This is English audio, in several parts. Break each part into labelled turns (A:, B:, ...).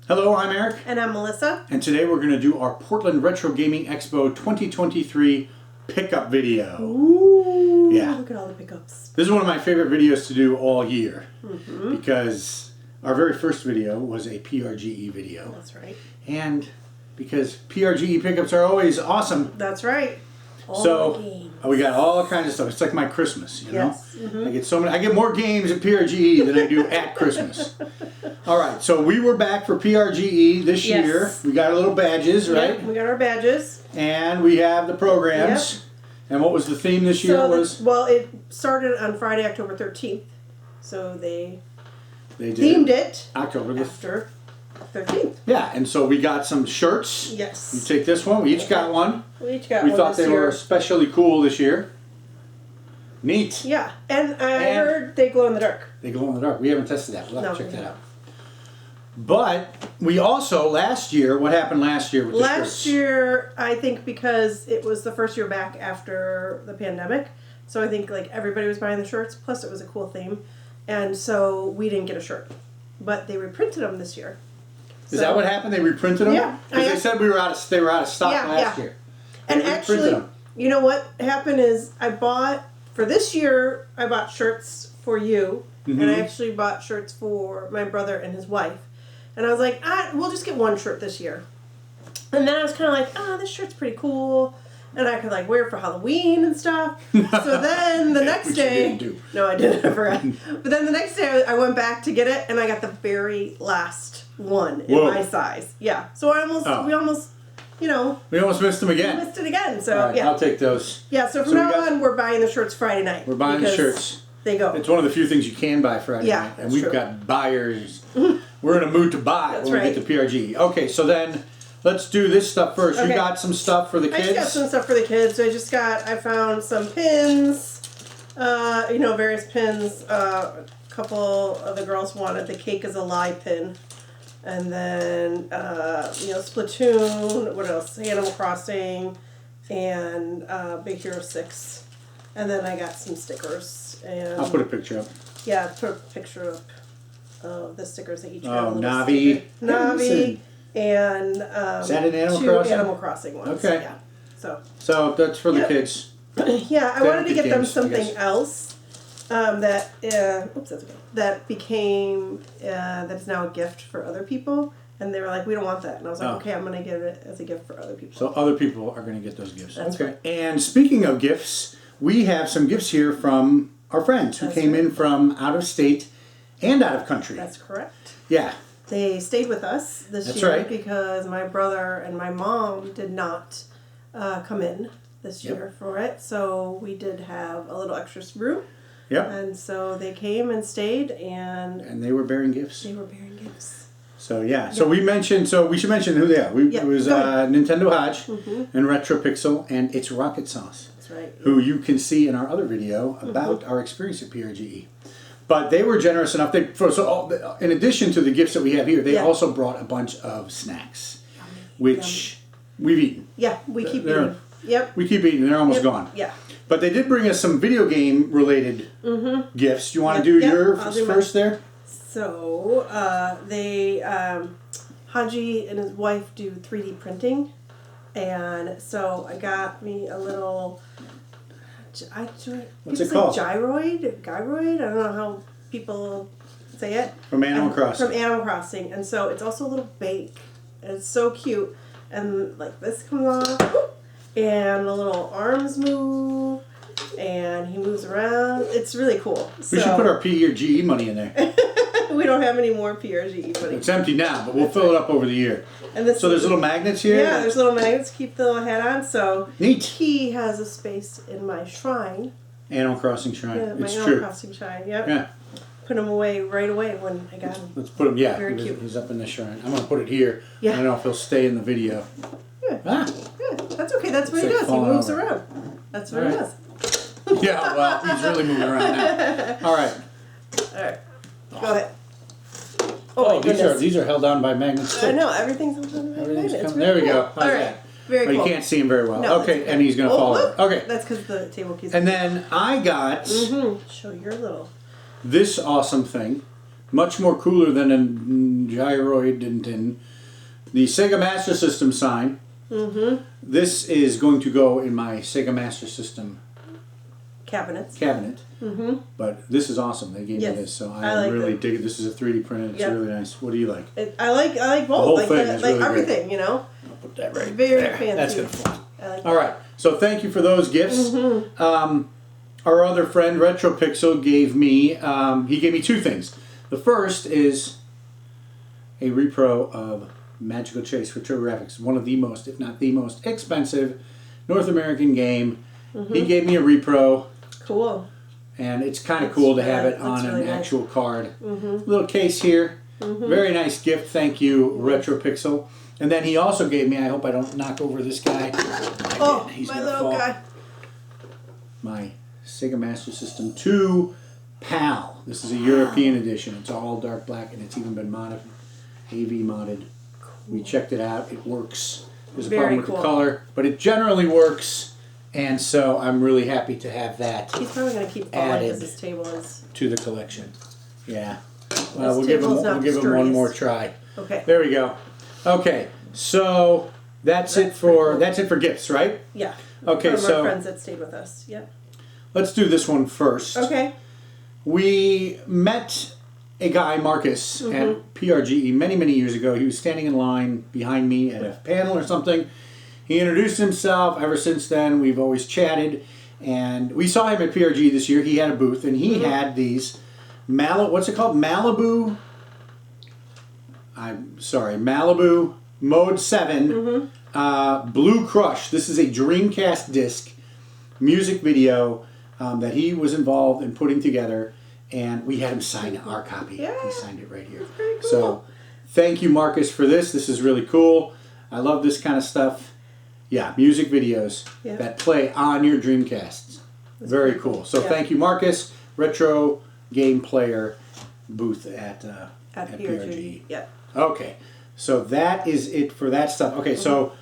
A: Hello, I'm Eric.
B: And I'm Melissa.
A: And today we're going to do our Portland Retro Gaming Expo 2023 pickup video.
B: Ooh,
A: yeah.
B: Look at all the pickups.
A: This is one of my favorite videos to do all year because our very first video was a PRGE video.
B: That's right.
A: And because PRGE pickups are always awesome.
B: That's right.
A: So we got all kinds of stuff. It's like my Christmas, you know?
B: Yes.
A: I get so many. I get more games at PRGE than I do at Christmas. All right, so we were back for PRGE this year. We got our little badges, right?
B: Yep, we got our badges.
A: And we have the programs. Yep. And what was the theme this year?
B: Well, it started on Friday, October 13th. So they
A: themed
B: it
A: October
B: after 13th.
A: Yeah, and so we got some shirts.
B: Yes.
A: You take this one. We each got one.
B: We each got one.
A: We thought they were especially cool this year. Neat.
B: Yeah, and I heard they glow in the dark.
A: They glow in the dark. We haven't tested that. We'll have to check that out. But we also, last year, what happened last year with the shirts?
B: Last year, I think because it was the first year back after the pandemic, so I think like everybody was buying the shirts, plus it was a cool theme, and so we didn't get a shirt. But they reprinted them this year.
A: Is that what happened? They reprinted them?
B: Yeah.
A: Because they said they were out of stock last year.
B: And actually, you know what happened is for this year, I bought shirts for you, and I actually bought shirts for my brother and his wife. And I was like, we'll just get one shirt this year. And then I was kind of like, this shirt's pretty cool. And I could like wear it for Halloween and stuff. So then the next day...
A: You didn't do.
B: No, I didn't. I forgot. But then the next day I went back to get it, and I got the very last one in my size. Yeah. So we almost, you know...
A: We almost missed them again.
B: Missed it again. So,
A: right, I'll take those.
B: Yeah, so from now on, we're buying the shirts Friday night.
A: We're buying the shirts.
B: They go.
A: It's one of the few things you can buy Friday night. And we've got buyers. We're in a mood to buy when we get to PRG. Okay, so then let's do this stuff first. Okay. You got some stuff for the kids?
B: I just got some stuff for the kids. So I found some pins, various pins. A couple of the girls wanted the Cake is a Lie pin. And then, Splatoon, what else? Animal Crossing, and Big Hero 6. And then I got some stickers. And
A: I'll put a picture up.
B: Yeah, put a picture up of the stickers. They each got a little
A: Navi.
B: sticker. Navi. And
A: is that an Animal
B: two
A: Crossing?
B: Animal Crossing ones.
A: Okay.
B: Yeah. So
A: that's for the kids.
B: Yeah, I wanted to get them something else that became that's now a gift for other people. And they were like, we don't want that. And I was like, okay, I'm going to give it as a gift for other people.
A: So other people are going to get those gifts.
B: That's right.
A: And speaking of gifts, we have some gifts here from our friends who came in from out of state and out of country.
B: That's correct.
A: Yeah.
B: They stayed with us this year because my brother and my mom did not come in this year for it. So we did have a little extra room.
A: Yep.
B: And so they came and stayed, and
A: they were bearing gifts.
B: They were bearing gifts.
A: So so we should mention who they are. It was Nintendo Hodge and Retro Pixel, and It's Rocket Sauce.
B: That's right.
A: Who you can see in our other video about our experience at PRGE. But they were generous enough. In addition to the gifts that we have here, they also brought a bunch of snacks, which we've eaten.
B: Yeah, we keep eating. Yep.
A: We keep eating. They're almost gone.
B: Yeah.
A: But they did bring us some video game related gifts. Do you want to do yours first there?
B: So Haji and his wife do 3D printing, and so I got me a little.
A: What's it called?
B: Gyroid. I don't know how people say it.
A: From Animal Crossing.
B: From Animal Crossing, and so it's also a little bake, and it's so cute. And like this comes off, and the little arms move, and he moves around. It's really cool.
A: We should put our PRGE money in there.
B: We don't have any more PRGE money.
A: It's empty now, but we'll fill it up over the year.
B: And
A: so there's little magnets here?
B: Yeah, there's little magnets to keep the little head on. So
A: neat.
B: He has a space in my shrine.
A: Animal Crossing shrine.
B: Yeah, my Animal Crossing shrine, yep.
A: Yeah.
B: Put him away right away when I got him.
A: Let's put him,
B: Very cute.
A: He's up in the shrine. I'm going to put it here.
B: Yeah.
A: I don't know if he'll stay in the video.
B: Yeah. Yeah, that's okay. That's what he does. He moves around. That's what he does.
A: Yeah, well, he's really moving around now. All right.
B: Go ahead.
A: Oh, these are held on by magnets too.
B: I know, everything's held on by magnets.
A: There we go.
B: All right. Very cool.
A: But you can't see him very well.
B: No,
A: okay, and he's going to fall over. Okay.
B: That's because the table keeps...
A: And then I got...
B: Show your little...
A: This awesome thing much more cooler than a gyroid. The Sega Master System sign. This is going to go in my Sega Master System cabinet. But this is awesome. They gave me this, so I like really dig it. This is a 3D print. It's really nice. What do you like?
B: I like both.
A: The whole thing is really
B: everything,
A: great.
B: I'll
A: put that right
B: very
A: there.
B: fancy.
A: That's gonna fly.
B: Like
A: all right. So thank you for those gifts. Our other friend RetroPixel gave me. He gave me two things. The first is a repro of Magical Chase for TurboGrafx, one of the most, if not the most expensive North American game. He gave me a repro.
B: Cool.
A: And it's kind of cool to have it on an actual card. Little case here. Very nice gift. Thank you, RetroPixel. And then he also gave me, I hope I don't knock over this guy.
B: He's my little guy.
A: My Sega Master System 2 PAL. This is a European edition. It's all dark black and it's even been modded, AV modded. We checked it out. It works. There's a problem with the color, but it generally works. And so I'm really happy to have that.
B: He's probably going to keep falling because his table is
A: to the collection. Yeah. Well, we'll give him one more try.
B: Okay.
A: There we go. Okay. So that's it for gifts, right?
B: Yeah.
A: Okay.
B: From our friends that stayed with us. Yep.
A: Let's do this one first.
B: Okay.
A: We met a guy, Marcus, at PRGE many years ago. He was standing in line behind me at a panel or something. He introduced himself. Ever since then, we've always chatted. And we saw him at PRGE this year. He had a booth, and he had these what's it called? Malibu Mode 7 Blue Crush. This is a Dreamcast disc music video that he was involved in putting together. And we had him sign our copy.
B: Yeah.
A: He signed it right here.
B: Very cool.
A: So thank you, Marcus, for this. This is really cool. I love this kind of stuff. Yeah, music videos that play on your Dreamcasts. Very cool. So thank you, Marcus. Retro Game Player booth at PRGE.
B: Yeah.
A: Okay, so that is it for that stuff. Okay, so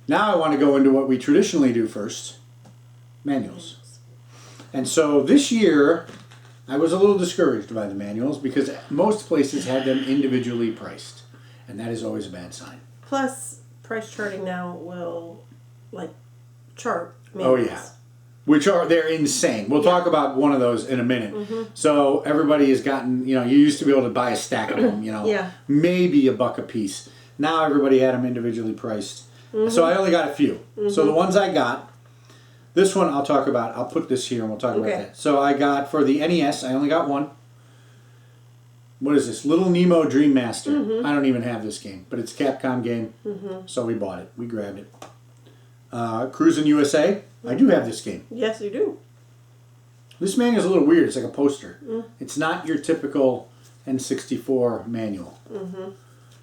A: now I want to go into what we traditionally do first, manuals. And so this year, I was a little discouraged by the manuals because most places had them individually priced, and that is always a bad sign.
B: Plus, price charting now will chart manuals.
A: Oh yeah, they're insane. We'll talk about one of those in a minute. So everybody has gotten, you used to be able to buy a stack of them, maybe $1 a piece. Now everybody had them individually priced. So I only got a few. So the ones I got, this one I'll talk about. I'll put this here and we'll talk about that. So I got, for the NES, I only got one. What is this? Little Nemo Dream Master. I don't even have this game, but it's a Capcom game. So we bought it. We grabbed it. Cruisin' USA. I do have this game.
B: Yes, you do.
A: This manual is a little weird. It's like a poster. It's not your typical N64 manual.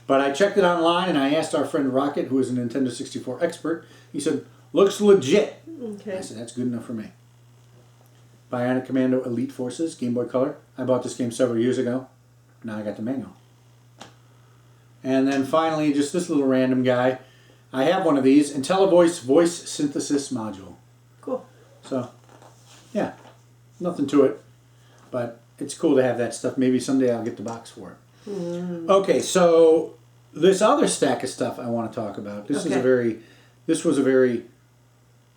A: But I checked it online and I asked our friend Rocket, who is a Nintendo 64 expert. He said, looks legit.
B: Okay.
A: I said, that's good enough for me. Bionic Commando Elite Forces, Game Boy Color. I bought this game several years ago. Now I got the manual. And then finally, just this little random guy. I have one of these, IntelliVoice Voice Synthesis Module.
B: Cool.
A: So, yeah, nothing to it. But it's cool to have that stuff. Maybe someday I'll get the box for it. Okay, so this other stack of stuff I want to talk about. This was a very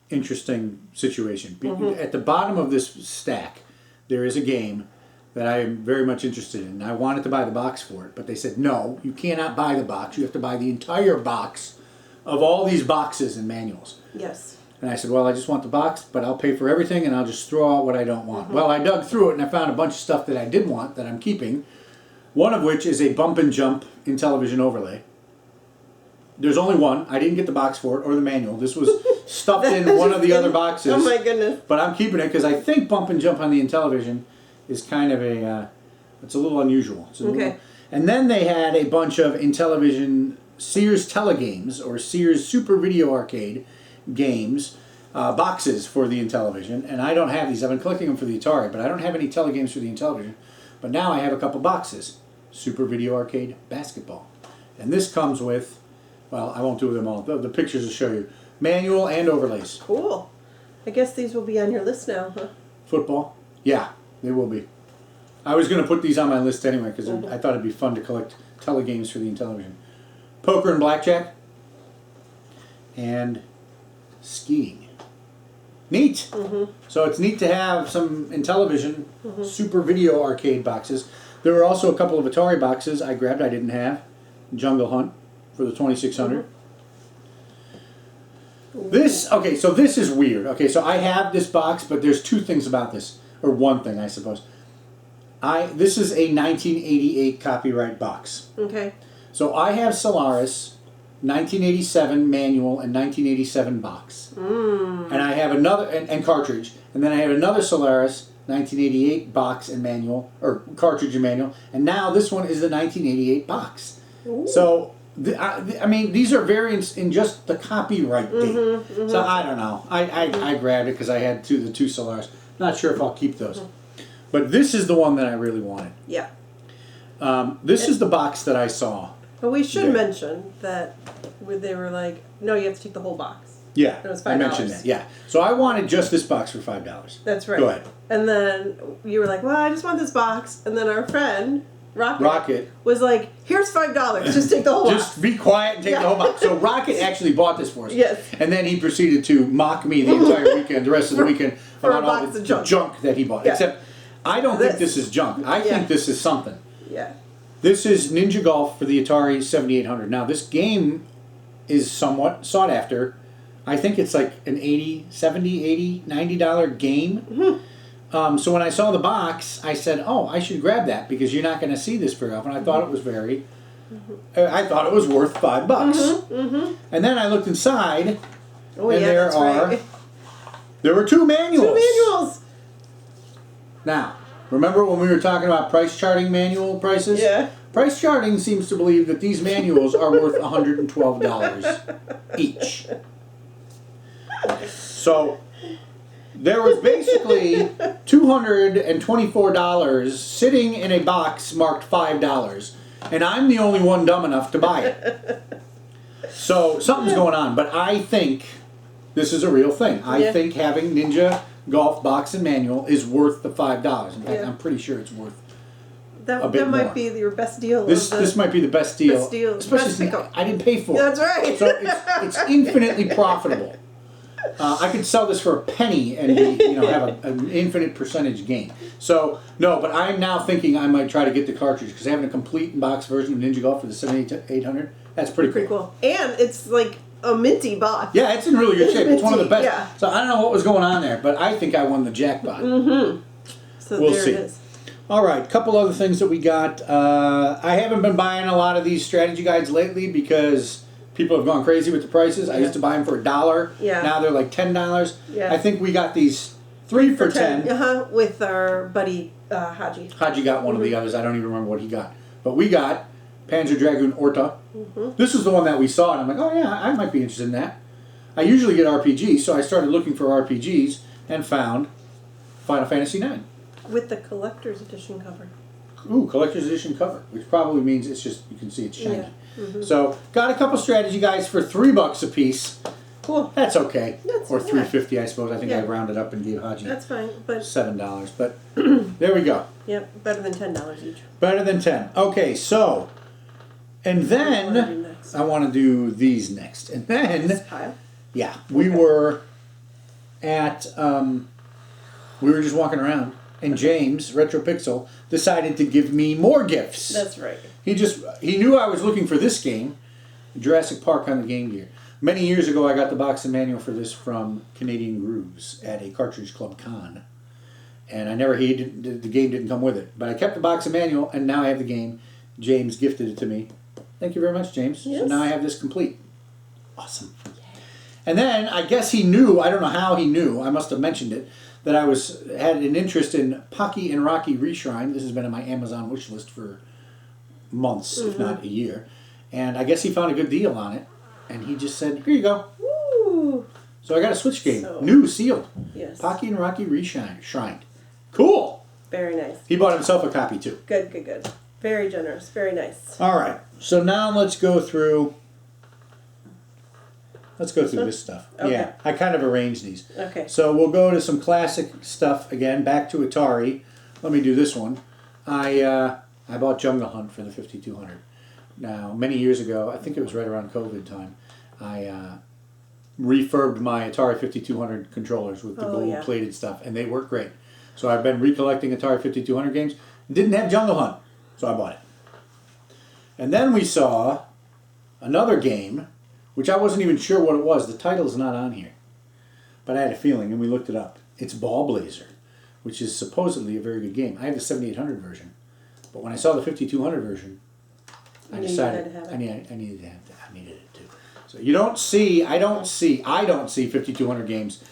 A: interesting situation. At the bottom of this stack, there is a game that I am very much interested in. I wanted to buy the box for it, but they said, no, you cannot buy the box. You have to buy the entire box of all these boxes and manuals.
B: Yes.
A: And I said, well, I just want the box, but I'll pay for everything and I'll just throw out what I don't want. Well, I dug through it and I found a bunch of stuff that I did want that I'm keeping. One of which is a bump and jump Intellivision overlay. There's only one. I didn't get the box for it or the manual. This was stuffed in one of the other boxes.
B: Oh my goodness.
A: But I'm keeping it because I think bump and jump on the Intellivision is kind of it's a little unusual. And then they had a bunch of Intellivision Sears Telegames or Sears Super Video Arcade games, boxes for the Intellivision. And I don't have these. I've been collecting them for the Atari, but I don't have any Telegames for the Intellivision. But now I have a couple boxes. Super Video Arcade Basketball. And this comes with, well, I won't do them all. The pictures will show you. Manual and overlays.
B: Cool. I guess these will be on your list now, huh?
A: Football. Yeah, they will be. I was going to put these on my list anyway because I thought it'd be fun to collect telegames for the Intellivision. Poker and blackjack. And skiing. Neat. So it's neat to have some Intellivision Super Video arcade boxes. There were also a couple of Atari boxes I grabbed I didn't have. Jungle Hunt for the 2600. This, okay, so this is weird. Okay, so I have this box, but there's two things about this. Or one thing, I suppose. This is a 1988 copyright box.
B: Okay.
A: So I have Solaris 1987 manual and 1987 box. And I have another, and cartridge. And then I have another Solaris 1988 box and manual, or cartridge and manual. And now this one is the 1988 box. Ooh. So, I mean, these are variants in just the copyright date. So I don't know. I grabbed it because I had the two Solaris. Not sure if I'll keep those. But this is the one that I really wanted.
B: Yeah.
A: This is the box that I saw.
B: But we should mention that they were like, no, you have to take the whole box.
A: Yeah,
B: it was $5.
A: I mentioned that. Yeah, so I wanted just this box for $5.
B: That's right.
A: Go ahead.
B: And then you were like, well, I just want this box. And then our friend Rocket was like, here's $5. Just take the whole box.
A: Just be quiet and take the whole box. So Rocket actually bought this for us.
B: Yes.
A: And then he proceeded to mock me the entire weekend, the rest of the weekend,
B: for
A: about all the junk that he bought. Yeah. Except I don't think this is junk. I think this is something.
B: Yeah.
A: This is Ninja Golf for the Atari 7800. Now, this game is somewhat sought after. I think it's like an $80, $70, $80, $90 game. So when I saw the box, I said, oh, I should grab that because you're not going to see this very often. I thought it was I thought it was worth $5. And then I looked inside, and there were two manuals.
B: 2 manuals.
A: Now, remember when we were talking about price charting manual prices?
B: Yeah.
A: Price charting seems to believe that these manuals are worth $112 each. So there was basically $224 sitting in a box marked $5, and I'm the only one dumb enough to buy it. So something's going on, but I think this is a real thing. I think having Ninja Golf box and manual is worth the $5. In fact, I'm pretty sure it's worth a bit
B: that might
A: more.
B: be your best deal.
A: This might be the best deal.
B: Best deal.
A: Especially since I didn't pay for it.
B: That's right.
A: So it's infinitely profitable. I could sell this for a penny and have an infinite percentage gain. So no, but I'm now thinking I might try to get the cartridge because having a complete in-box version of Ninja Golf for the 7800, that's pretty cool.
B: And it's like a minty box.
A: Yeah, it's in really good shape. It's one of the best.
B: Yeah.
A: So I don't know what was going on there, but I think I won the jackpot.
B: So
A: we'll
B: there
A: see.
B: it is.
A: All right, couple other things that we got. I haven't been buying a lot of these strategy guides lately because people have gone crazy with the prices. I used to buy them for $1.
B: Yeah.
A: Now they're like $10.
B: Yeah.
A: I think we got these 3 for 10.
B: With our buddy Haji.
A: Haji got one of the others. I don't even remember what he got. But we got Panzer Dragoon Orta. This was the one that we saw, and I'm like, oh yeah, I might be interested in that. I usually get RPGs, so I started looking for RPGs and found Final Fantasy IX.
B: With the collector's edition cover.
A: Ooh, collector's edition cover, which probably means it's just, you can see it's shiny. Yeah. So, got a couple strategy guides for $3 a piece.
B: Cool.
A: That's okay. Or $3.50, I suppose. I think I
B: Yeah.
A: rounded up and gave Haji
B: That's fine, but
A: $7. But there we go.
B: Yep, better than $10 each.
A: Better than 10. Okay, so, and then I want to do these next. And then,
B: This pile?
A: yeah, we were at, we were just walking around, and James, Retro Pixel, decided to give me more gifts.
B: That's right.
A: He knew I was looking for this game, Jurassic Park on the Game Gear. Many years ago, I got the box and manual for this from Canadian Grooves at a Cartridge Club con. And the game didn't come with it. But I kept the box and manual, and now I have the game. James gifted it to me. Thank you very much, James.
B: Yes.
A: So now I have this complete. Awesome. And then, I guess he knew, I don't know how he knew, I must have mentioned it, that I had an interest in Pocky and Rocky Reshrine. This has been on my Amazon wish list for months, if not a year. And I guess he found a good deal on it. And he just said, here you go.
B: Woo!
A: So I got a Switch game. New, sealed.
B: Yes.
A: Pocky and Rocky Reshrine. Cool!
B: Very nice.
A: He bought himself a copy too.
B: Good, good, good. Very generous. Very nice.
A: All right. So now let's go through this stuff.
B: Okay.
A: Yeah, I kind of arranged these.
B: Okay.
A: So we'll go to some classic stuff again, back to Atari. Let me do this one. I bought Jungle Hunt for the 5200. Now, many years ago, I think it was right around COVID time, I refurbed my Atari 5200 controllers with the gold-plated stuff, and they work great. So I've been recollecting Atari 5200 games. Didn't have Jungle Hunt, so I bought it. And then we saw another game, which I wasn't even sure what it was. The title's not on here. But I had a feeling, and we looked it up. It's Ball Blazer, which is supposedly a very good game. I have the 7800 version. But when I saw the 5200 version, I decided I needed it too. So you don't see, I don't see 5200 games.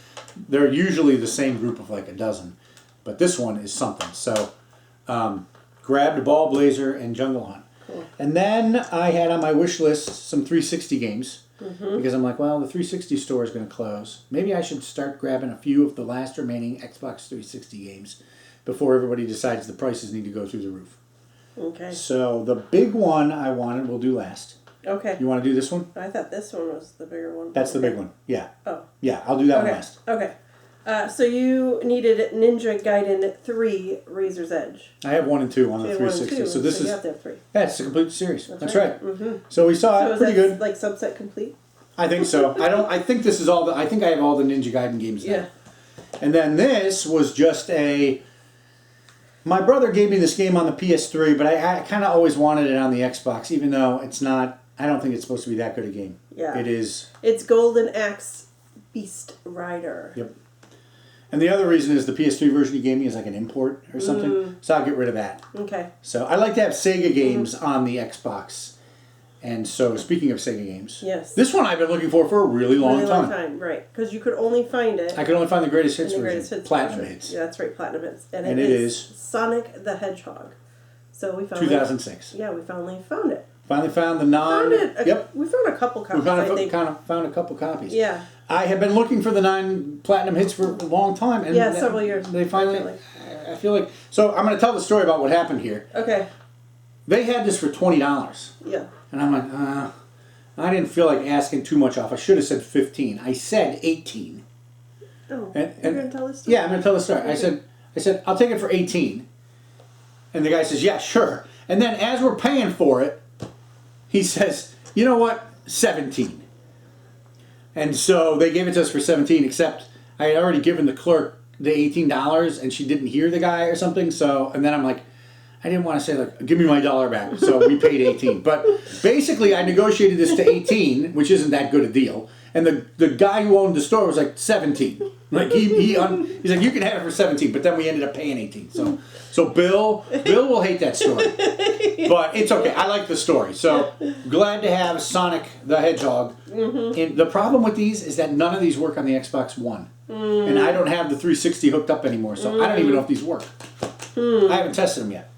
A: They're usually the same group of like a dozen. But this one is something. So grabbed Ball Blazer and Jungle Hunt. Cool. And then I had on my wish list some 360 games. Because I'm like, well, the 360 store is going to close. Maybe I should start grabbing a few of the last remaining Xbox 360 games before everybody decides the prices need to go through the roof. Okay. So the big one I wanted we'll do last. Okay. You want to do this one?
B: I thought this one was the bigger one.
A: That's the big one. Yeah. Oh. Yeah, I'll do that one last.
B: Okay. So you needed Ninja Gaiden 3 Razor's Edge.
A: I have 1 and 2 on the 360. So this is.
B: You have to have 3.
A: Yeah, it's a complete series. That's right. So we saw it pretty good.
B: Like subset complete.
A: I think so. I think this is all. I think I have all the Ninja Gaiden games now. Yeah. And then this was just a. My brother gave me this game on the PS3, but I kind of always wanted it on the Xbox, even though it's not. I don't think it's supposed to be that good a game. Yeah. It is.
B: It's Golden Axe Beast Rider.
A: Yep. And the other reason is the PS3 version you gave me is like an import or something. So I'll get rid of that. Okay. So I like to have Sega games on the Xbox. And so speaking of Sega games. Yes. This one I've been looking for a really long time.
B: Right. Because you could only find it.
A: I could only find the Greatest Hits version. Platinum Hits.
B: Yeah, that's right. Platinum Hits. And it is Sonic the Hedgehog. So we found
A: 2006.
B: Yeah, we finally found it.
A: Finally found the non...
B: Yep. We found a couple copies,
A: found a couple copies.
B: Yeah.
A: I have been looking for the 9 Platinum Hits for a long time. And
B: several years.
A: They finally... I feel like... So I'm going to tell the story about what happened here. Okay. They had this for $20. Yeah. And I'm like, I didn't feel like asking too much off. I should have said 15. I said 18.
B: Oh, you're going to tell this story?
A: Yeah, I'm going to tell the story. Okay. I said, I'll take it for 18. And the guy says, yeah, sure. And then as we're paying for it, he says, you know what, 17. And so they gave it to us for 17, except I had already given the clerk the $18 and she didn't hear the guy or something. So, and then I'm like, I didn't want to say, like, give me my dollar back. So we paid 18. But basically I negotiated this to 18, which isn't that good a deal. And the guy who owned the store was like 17. Like he's like, you can have it for 17, but then we ended up paying 18. So Bill will hate that story. But it's okay. I like the story. So glad to have Sonic the Hedgehog. And the problem with these is that none of these work on the Xbox One. And I don't have the 360 hooked up anymore, so I don't even know if these work. I haven't tested them yet.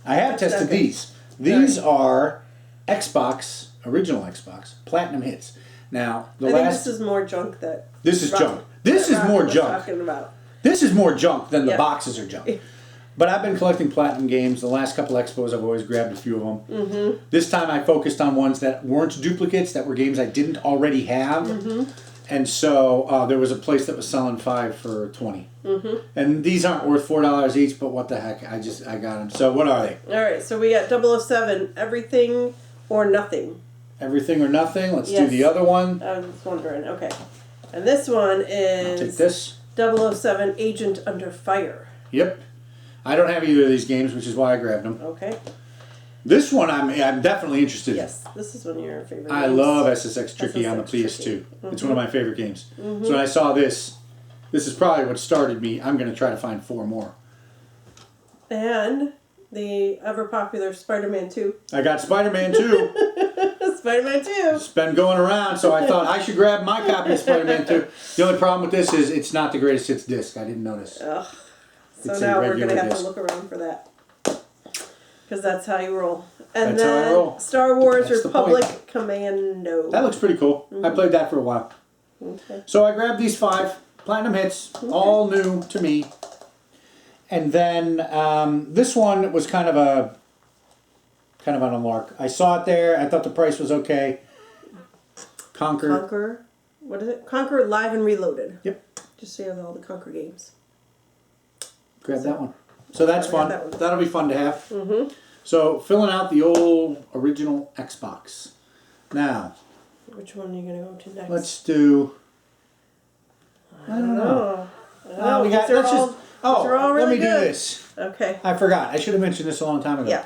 A: I have tested these. These are original Xbox, Platinum Hits. Now, I think
B: this is more junk that...
A: This is junk. This is more junk.
B: Talking about.
A: This is more junk than the boxes are junk. But I've been collecting Platinum games. The last couple expos, I've always grabbed a few of them. This time I focused on ones that weren't duplicates, that were games I didn't already have. And so there was a place that was selling 5 for $20. And these aren't worth $4 each, but what the heck, I got them. So what are they?
B: All right, so we got 007, Everything or Nothing.
A: Everything or Nothing. Let's do the other one.
B: I was wondering. Okay. And this one is...
A: I'll take this.
B: 007, Agent Under Fire.
A: Yep. I don't have either of these games, which is why I grabbed them.
B: Okay.
A: This one I'm definitely interested in.
B: Yes, this is one of your favorite games.
A: I love SSX Tricky on the PS2. It's one of my favorite games. So when I saw this is probably what started me. I'm going to try to find 4 more.
B: And the ever-popular Spider-Man 2.
A: I got Spider-Man 2.
B: Spider-Man 2.
A: It's been going around, so I thought I should grab my copy of Spider-Man 2. The only problem with this is it's not the Greatest Hits disc. I didn't notice.
B: Ugh. So now we're going to have to look around for that. Because that's how you roll. And then how I roll. Star Wars Republic Commando.
A: That looks pretty cool. I played that for a while. Okay. So I grabbed these 5 Platinum Hits, all new to me. And then this one was kind of on a lark. I saw it there. I thought the price was okay.
B: Conquer. What is it? Conquer Live and Reloaded.
A: Yep.
B: Just so you have all the Conquer games.
A: Grab that one. So that's
B: I
A: fun.
B: forgot that one.
A: That'll be fun to have. Mm-hmm. So filling out the old original Xbox. Now,
B: Which one are you going to go to next?
A: let's do. I don't know. We got. Let's just. Oh, let me do this.
B: Okay.
A: I forgot. I should have mentioned this a long time ago.
B: Yeah.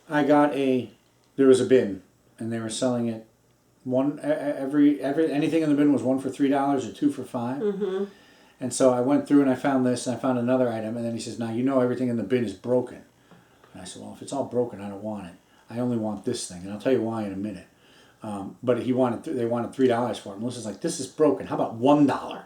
A: I got there was a bin, and they were selling it anything in the bin was 1 for $3 or 2 for $5.
B: Mm-hmm.
A: And so I went through and I found this and I found another item, and then he says, now you know everything in the bin is broken. And I said, well, if it's all broken, I don't want it. I only want this thing, and I'll tell you why in a minute. But they wanted $3 for it. Melissa's like, this is broken. How about $1? And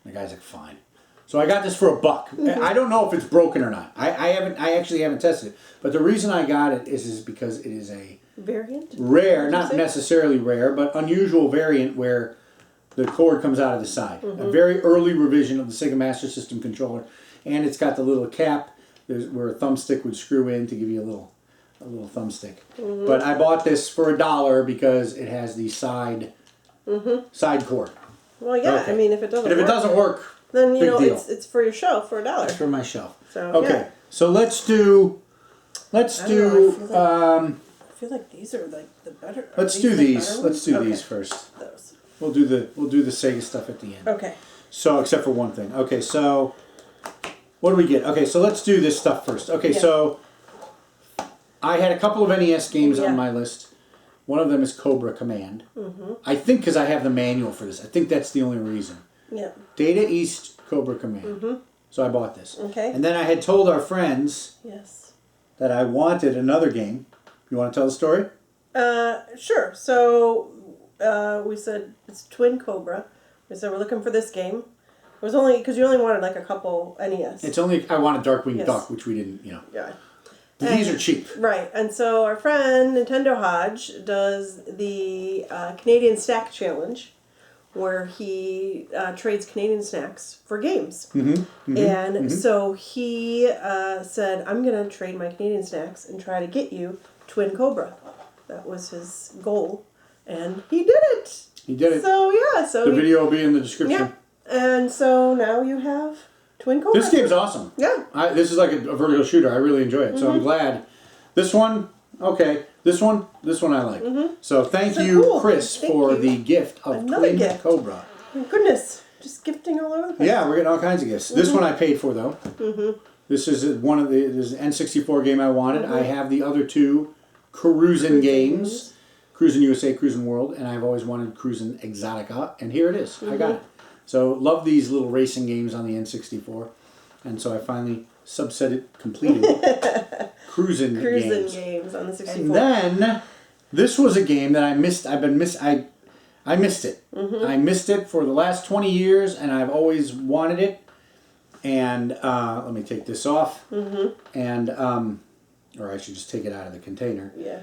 A: the guy's like, fine. So I got this for $1. Mm-hmm. I don't know if it's broken or not. I actually haven't tested it. But the reason I got it is because it is a
B: variant,
A: rare, not necessarily rare, but unusual variant where the cord comes out of the side. Mm-hmm. A very early revision of the Sega Master System controller, and it's got the little cap where a thumbstick would screw in to give you a little thumbstick. Mm-hmm. But I bought this for $1 because it has the side cord.
B: Well, yeah. Okay. I mean, if it doesn't
A: work,
B: then you know it's for your shelf for $1.
A: It's for my shelf.
B: So
A: okay.
B: Yeah.
A: So let's do. I
B: feel like these are like the better.
A: Let's do these. Let's do these first.
B: Those.
A: We'll do the Sega stuff at the end.
B: Okay.
A: So except for one thing. Okay, so what do we get? Okay, so let's do this stuff first. Okay, so I had a couple of NES games on my list. One of them is Cobra Command. Mm-hmm. I think because I have the manual for this. I think that's the only reason. Yeah. Data East Cobra Command. Mm-hmm. So I bought this. Okay. And then I had told our friends that I wanted another game. You want to tell the story?
B: Sure. So we said it's Twin Cobra. We said we're looking for this game. It was only because you only wanted like a couple NES.
A: It's only I wanted Darkwing Duck, which we didn't, Yeah. These are cheap.
B: Right. And so our friend Nintendo Hodge does the Canadian Snack Challenge, where he trades Canadian snacks for games. Mm-hmm. And so he said, I'm going to trade my Canadian snacks and try to get you Twin Cobra. That was his goal. And he did it.
A: He did it.
B: So, yeah. So
A: the video will be in the description.
B: Yeah. And so now you have Twin Cobra.
A: This game's awesome. Yeah. This is like a vertical shooter. I really enjoy it. So I'm glad. This one, okay. This one I like. So thank you, Chris, for the gift of Twin Cobra.
B: Oh, goodness. Just gifting all over the place.
A: Yeah, we're getting all kinds of gifts. This one I paid for, though. This is this is an N64 game I wanted. I have the other two Cruisin' games. Cruisin' USA, Cruisin' World, and I've always wanted Cruisin' Exotica, and here it is. I got it. So love these little racing games on the N64, and so I finally completed Cruisin' games
B: on the 64.
A: And then this was a game that I missed. I missed it. I missed it for the last 20 years, and I've always wanted it. And let me take this off, and or I should just take it out of the container. Yeah.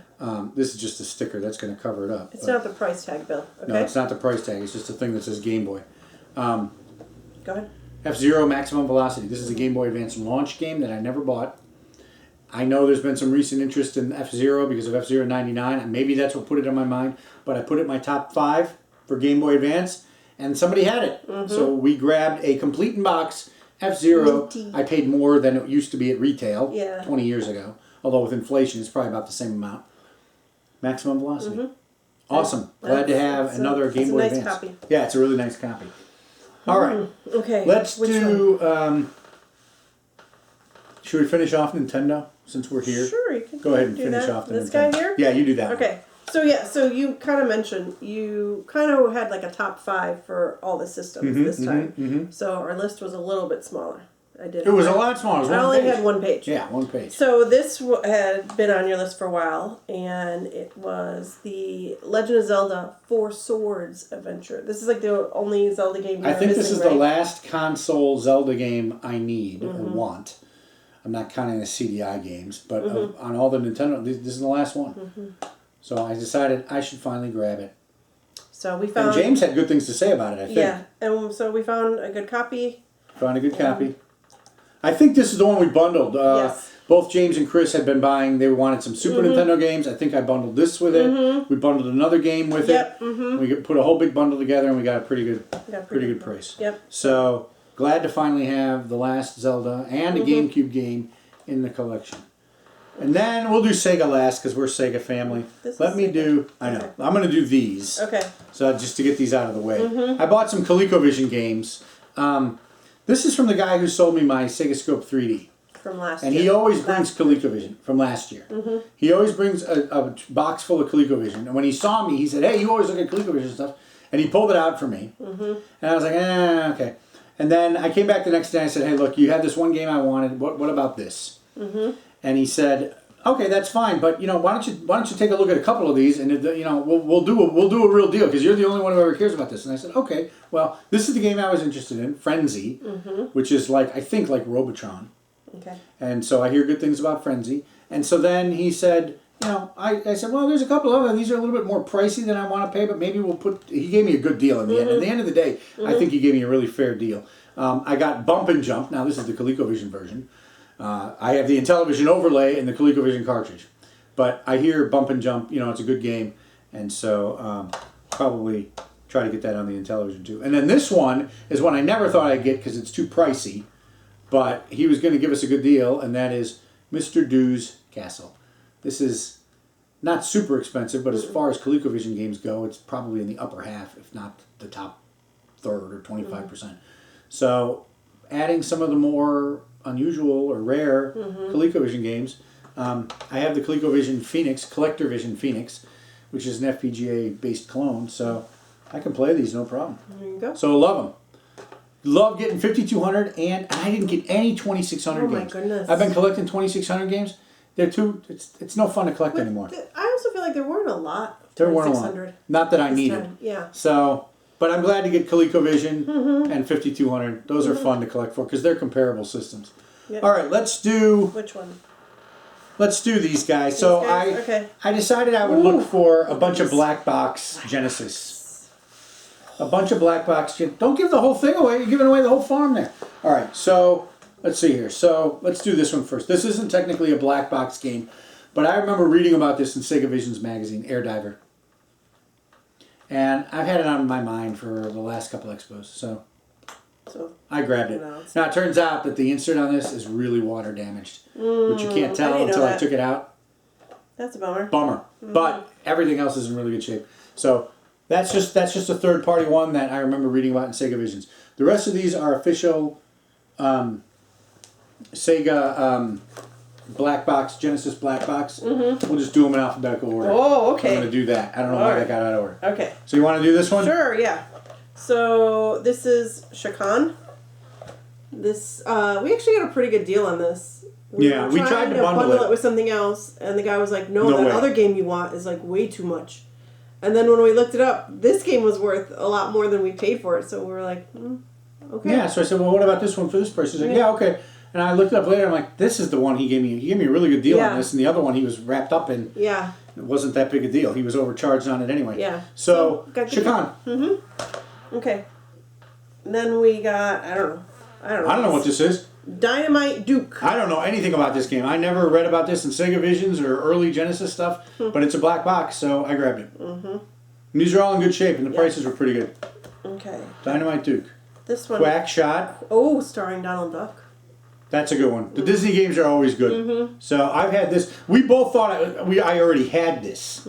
A: This is just a sticker that's going to cover it up.
B: It's not the price tag, Bill. Okay?
A: No, it's not the price tag. It's just a thing that says Game Boy.
B: Go ahead.
A: F-Zero Maximum Velocity. This is a Game Boy Advance launch game that I never bought. I know there's been some recent interest in F-Zero because of F-Zero 99, and maybe that's what put it on my mind. But I put it in my top 5 for Game Boy Advance, and somebody had it. So we grabbed a complete in box F-Zero. I paid more than it used to be at retail 20 years ago. Although with inflation, it's probably about the same amount. Maximum Velocity. Awesome. Glad to have another Game Boy Advance. Copy. Yeah, it's a really nice copy. All right.
B: Okay.
A: Let's do... should we finish off Nintendo since we're here?
B: Sure, you can
A: go ahead and finish off the
B: this
A: Nintendo.
B: Guy here?
A: Yeah, you do that.
B: Okay. So so you kind of mentioned you kind of had like a top 5 for all the systems this time. So our list was a little bit smaller.
A: It was a lot smaller. It was
B: I only had 1 page.
A: Yeah, 1 page.
B: So this had been on your list for a while, and it was the Legend of Zelda 4 Swords adventure. This is like the only Zelda game
A: I think this is the last console Zelda game I need or want. I'm not counting the CDI games, but on all the Nintendo, this is the last one. So I decided I should finally grab it.
B: So we found...
A: And James had good things to say about it, I think.
B: Yeah, and so we found a good copy.
A: Found a good copy. I think this is the one we bundled.
B: Yes.
A: Both James and Chris had been buying. They wanted some Super Nintendo games. I think I bundled this with it. We bundled another game with it. We put a whole big bundle together, and we got a pretty good price.
B: Yep.
A: So glad to finally have the last Zelda and a GameCube game in the collection. And then we'll do Sega last because we're Sega family. Let me do, I know, I'm going to do these.
B: Okay.
A: So just to get these out of the way. I bought some ColecoVision games. This is from the guy who sold me my Sega Scope 3D.
B: From last
A: and
B: year.
A: he always brings ColecoVision from last year. He always brings a box full of ColecoVision. And when he saw me, he said, hey, you always look at ColecoVision stuff. And he pulled it out for me. And I was like, okay. And then I came back the next day and I said, hey, look, you had this one game I wanted. What about this? And he said, okay, that's fine, but you know, why don't you take a look at a couple of these, and you know, we'll do a real deal because you're the only one who ever cares about this. And I said, okay, well, this is the game I was interested in, Frenzy, which is like I think like Robotron.
B: Okay.
A: And so I hear good things about Frenzy. And so then he said, you know, I said, well, there's a couple of them. These are a little bit more pricey than I want to pay, but maybe we'll put. He gave me a good deal in the end. At the end of the day, I think he gave me a really fair deal. I got Bump and Jump. Now this is the ColecoVision version. I have the Intellivision overlay and the ColecoVision cartridge. But I hear Bump and Jump, you know, it's a good game. And so probably try to get that on the Intellivision too. And then this one is one I never thought I'd get because it's too pricey. But he was going to give us a good deal, and that is Mr. Doo's Castle. This is not super expensive, but as far as ColecoVision games go, it's probably in the upper half, if not the top third or 25%. So adding some of the more unusual or rare ColecoVision games. I have the ColecoVision Phoenix, Collector Vision Phoenix, which is an FPGA-based clone, so I can play these no problem.
B: There you go.
A: So love them. Love getting 5200, and I didn't get any 2600 games.
B: Oh my goodness.
A: I've been collecting 2600 games. They're too. It's no fun to collect anymore.
B: I also feel like there weren't a lot.
A: There weren't a lot. Not that I needed.
B: Time. Yeah.
A: So, but I'm glad to get ColecoVision and 5200. Those are fun to collect for because they're comparable systems.
B: Yep.
A: All right, let's do.
B: Which one?
A: Let's do these guys. So I decided I would look for a bunch of black box Genesis. A bunch of black box. Don't give the whole thing away. You're giving away the whole farm there. All right, so let's see here. So let's do this one first. This isn't technically a black box game, but I remember reading about this in Sega Vision's magazine, Air Diver. And I've had it on my mind for the last couple expos, so I grabbed it. Now it turns out that the insert on this is really water damaged, which you can't tell until I took it out.
B: That's a bummer.
A: But everything else is in really good shape. So that's just a third party one that I remember reading about in Sega Visions. The rest of these are official Sega black box, Genesis black box. We'll just do them in alphabetical order.
B: Oh, okay.
A: I'm going to do that. I don't know why that got out of order.
B: Okay.
A: So you want to do this one?
B: Sure, yeah. So this is Shakan. This we actually got a pretty good deal on this.
A: We tried to bundle
B: it with something else, and the guy was like, "No, that other game you want is like way too much." And then when we looked it up, this game was worth a lot more than we paid for it. So we were like, "Okay." Yeah.
A: So I said, "Well, what about this one for this price?" He's like, "Yeah, okay." And I looked it up later. I'm like, "This is the one he gave me. He gave me a really good deal on this, and the other one he was wrapped up in.
B: Yeah.
A: It wasn't that big a deal. He was overcharged on it anyway.
B: Yeah.
A: So Shakan.
B: Okay. And then we got I don't know
A: what this is.
B: Dynamite Duke.
A: I don't know anything about this game. I never read about this in Sega Visions or early Genesis stuff, but it's a black box, so I grabbed it. And these are all in good shape, and the prices were pretty good.
B: Okay.
A: Dynamite Duke.
B: This one.
A: Quack Shot.
B: Oh, starring Donald Duck.
A: That's a good one. The Disney games are always good. So I've had this. We both thought I already had this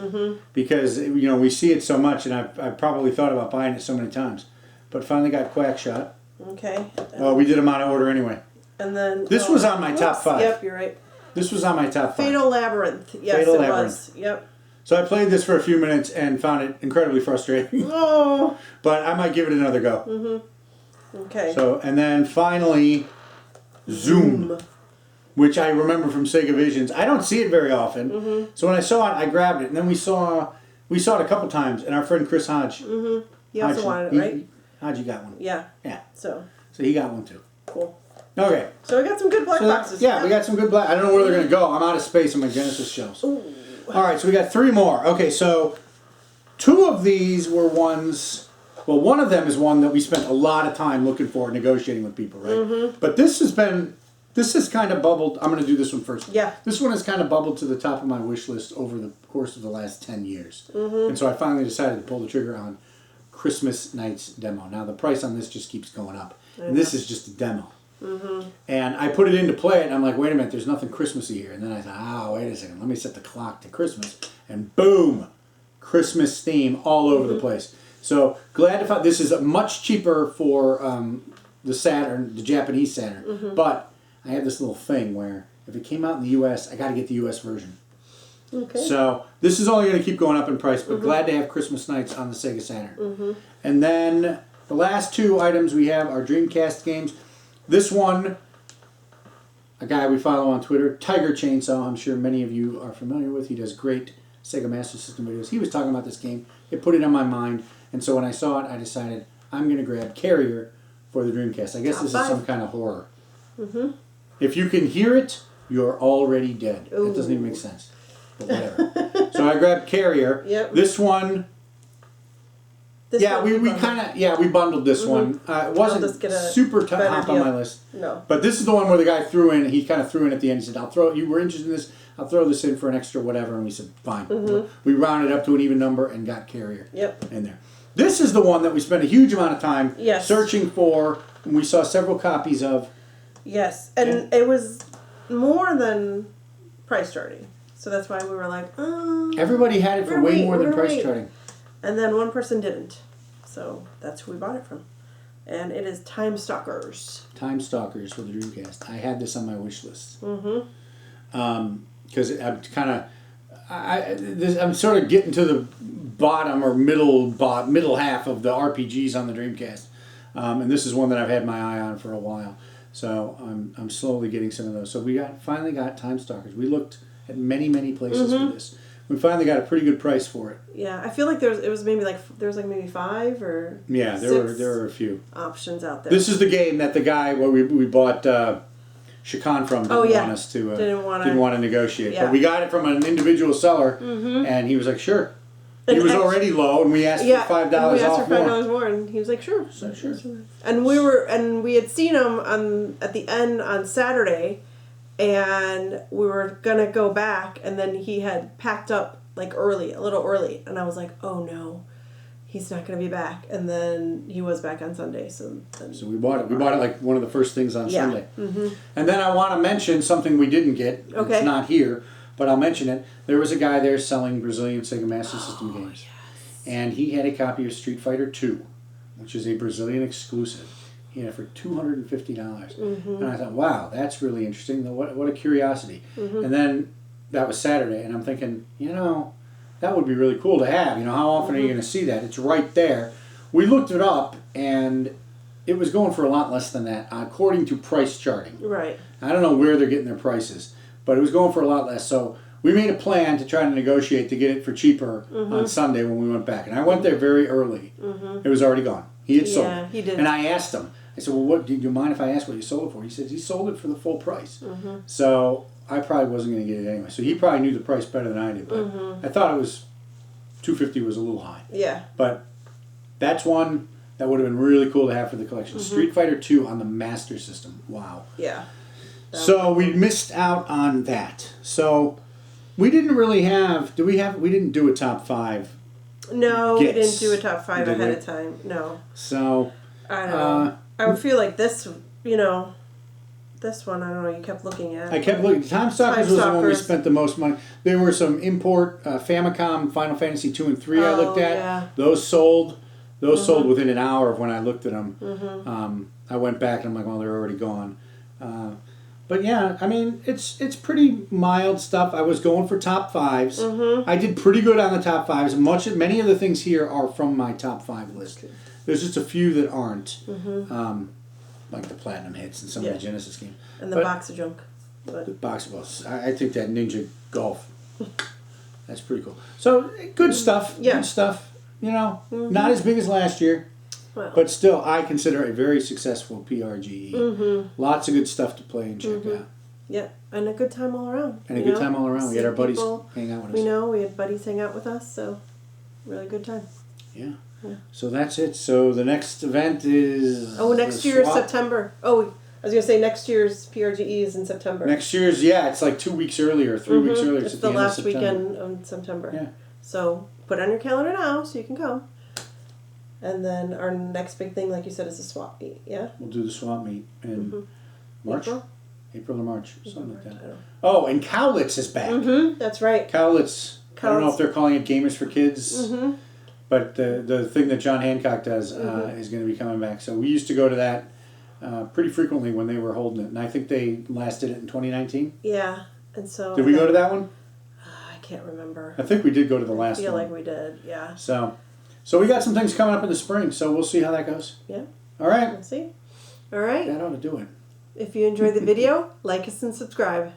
A: because we see it so much, and I've probably thought about buying it so many times, but finally got Quack Shot.
B: Okay.
A: Oh, we did them out of order anyway.
B: And then
A: this was on my top 5.
B: Yep, you're right.
A: This was on my top 5.
B: Fatal Labyrinth. Yes, it was. Yep.
A: So I played this for a few minutes and found it incredibly frustrating.
B: Oh.
A: But I might give it another go.
B: Okay.
A: So and then finally, Zoom, which I remember from Sega Visions. I don't see it very often. So when I saw it, I grabbed it, and then we saw it a couple times. And our friend Chris Hodge.
B: He also wanted it, right?
A: Hodge, you got one.
B: Yeah.
A: Yeah.
B: So
A: he got one too.
B: Cool.
A: Okay.
B: So we got some good black boxes.
A: Yeah, we got some good black. I don't know where they're going to go. I'm out of space on my Genesis shelves. Ooh. All right, so we got 3 more. Okay, so 2 of these were ones. Well, one of them is one that we spent a lot of time looking for, negotiating with people, right? But this has kind of bubbled. I'm going to do this one first.
B: Yeah.
A: This one has kind of bubbled to the top of my wish list over the course of the last 10 years. And so I finally decided to pull the trigger on Christmas Nights demo. Now the price on this just keeps going up, and this is just a demo. And I put it in to play it, and I'm like, wait a minute, there's nothing Christmassy here. And then I thought, wait a second, let me set the clock to Christmas, and boom, Christmas theme all over the place. So glad to find this is much cheaper for the Saturn, the Japanese Saturn. But I have this little thing where if it came out in the U.S., I got to get the U.S. version.
B: Okay.
A: So this is only going to keep going up in price, but glad to have Christmas Nights on the Sega Saturn. And then the last two items we have are Dreamcast games. This one, a guy we follow on Twitter, Tiger Chainsaw, I'm sure many of you are familiar with. He does great Sega Master System videos. He was talking about this game. It put it on my mind. And so when I saw it, I decided I'm going to grab Carrier for the Dreamcast. I guess this is some kind of horror. If you can hear it, you're already dead. That doesn't even make sense. But whatever. So I grabbed Carrier. This one... we bundled this one. It wasn't super top on my list.
B: No.
A: But this is the one where the guy threw in, he kind of threw in at the end. He said, you were interested in this, I'll throw this in for an extra whatever. And we said, fine. We rounded up to an even number and got Carrier in there. This is the one that we spent a huge amount of time searching for, and we saw several copies of.
B: Yes, and it was more than price charting. So that's why we were like,
A: everybody had it for way more than price charting.
B: And then one person didn't. So that's who we bought it from. And it is Time Stalkers.
A: Time Stalkers for the Dreamcast. I had this on my wish list. Because I'm kind of... I'm sort of getting to the bottom or middle half of the RPGs on the Dreamcast. And this is one that I've had my eye on for a while. So I'm slowly getting some of those. So we finally got Time Stalkers. We looked at many places for this. We finally got a pretty good price for it.
B: Yeah, I feel like there was maybe 5 or
A: there were a few
B: options out there.
A: This is the game that the guy we bought Shakan from didn't want to negotiate. But we got it from an individual seller, and he was like, sure. He was already low, and we asked for $5 off.
B: We asked for $5 more, and he was like, sure.
A: So sure.
B: And we had seen him at the end on Saturday, and we were gonna go back, and then he had packed up a little early, and I was like, oh no, he's not gonna be back. And then he was back on Sunday, so
A: we bought it. We bought it like one of the first things on Sunday. And then I want to mention something we didn't get. It's not here, but I'll mention it. There was a guy there selling Brazilian Sega Master System games, and he had a copy of Street Fighter II, which is a Brazilian exclusive. He had it for $250, and I thought, wow, that's really interesting. What a curiosity. And then that was Saturday, and I'm thinking, that would be really cool to have. How often are you going to see that? It's right there. We looked it up, and it was going for a lot less than that, according to price charting.
B: Right.
A: I don't know where they're getting their prices, but it was going for a lot less. So we made a plan to try to negotiate to get it for cheaper on Sunday when we went back. And I went there very early. It was already gone. He had sold it.
B: Yeah, he did.
A: And I asked him, I said, well, do you mind if I ask what you sold it for? He said he sold it for the full price. So I probably wasn't going to get it anyway. So he probably knew the price better than I did. But I thought it was $250 was a little high.
B: Yeah.
A: But that's one that would have been really cool to have for the collection. Street Fighter II on the Master System. Wow.
B: Yeah.
A: So we missed out on that. So we didn't really have... we didn't do a top 5.
B: No, we didn't do a top 5 ahead of time. No.
A: So...
B: I don't know. I would feel like this, this one, I don't know, you kept looking at.
A: I kept looking. Time Stalkers was the one we spent the most money. There were some import Famicom Final Fantasy 2 and 3 I looked at.
B: Yeah.
A: Those sold. Those sold within an hour of when I looked at them. I went back and I'm like, well, they're already gone. But yeah, I mean, it's pretty mild stuff. I was going for top 5s. I did pretty good on the top 5s. Many of the things here are from my top 5 list. There's just a few that aren't, like the Platinum Hits and some of the Genesis games.
B: And the box of junk.
A: The box of balls. I think that Ninja Golf, that's pretty cool. So, good stuff. Yeah. Good stuff. Not as big as last year, but still, I consider it a very successful PRGE. Lots of good stuff to play and check out.
B: Yeah, and a good time all around.
A: And a good time all around. We had our buddies hang out with us.
B: We had buddies hang out with us, so really good time.
A: Yeah. So that's it. So the next event is...
B: next year's September. I was going to say next year's PRGE is in September.
A: Next year's, it's like 2 weeks earlier, 3 weeks earlier.
B: It's the last weekend of September.
A: Yeah.
B: So put it on your calendar now so you can come. And then our next big thing, like you said, is the swap meet. Yeah.
A: We'll do the swap meet in March, April or March, something like that.
B: I don't know.
A: Oh, and Cowlitz is back.
B: That's right.
A: Cowlitz. I don't know if they're calling it Gamers for Kids, but the thing that John Hancock does is going to be coming back. So we used to go to that pretty frequently when they were holding it, and I think they last did it in 2019.
B: Yeah, and so
A: did we go to that one?
B: I can't remember.
A: I think we did go to the last one.
B: I feel like we did. Yeah.
A: So we got some things coming up in the spring. So we'll see how that goes.
B: Yeah.
A: All right.
B: We'll see. All right.
A: That ought to do it.
B: If you enjoyed the video, like us and subscribe.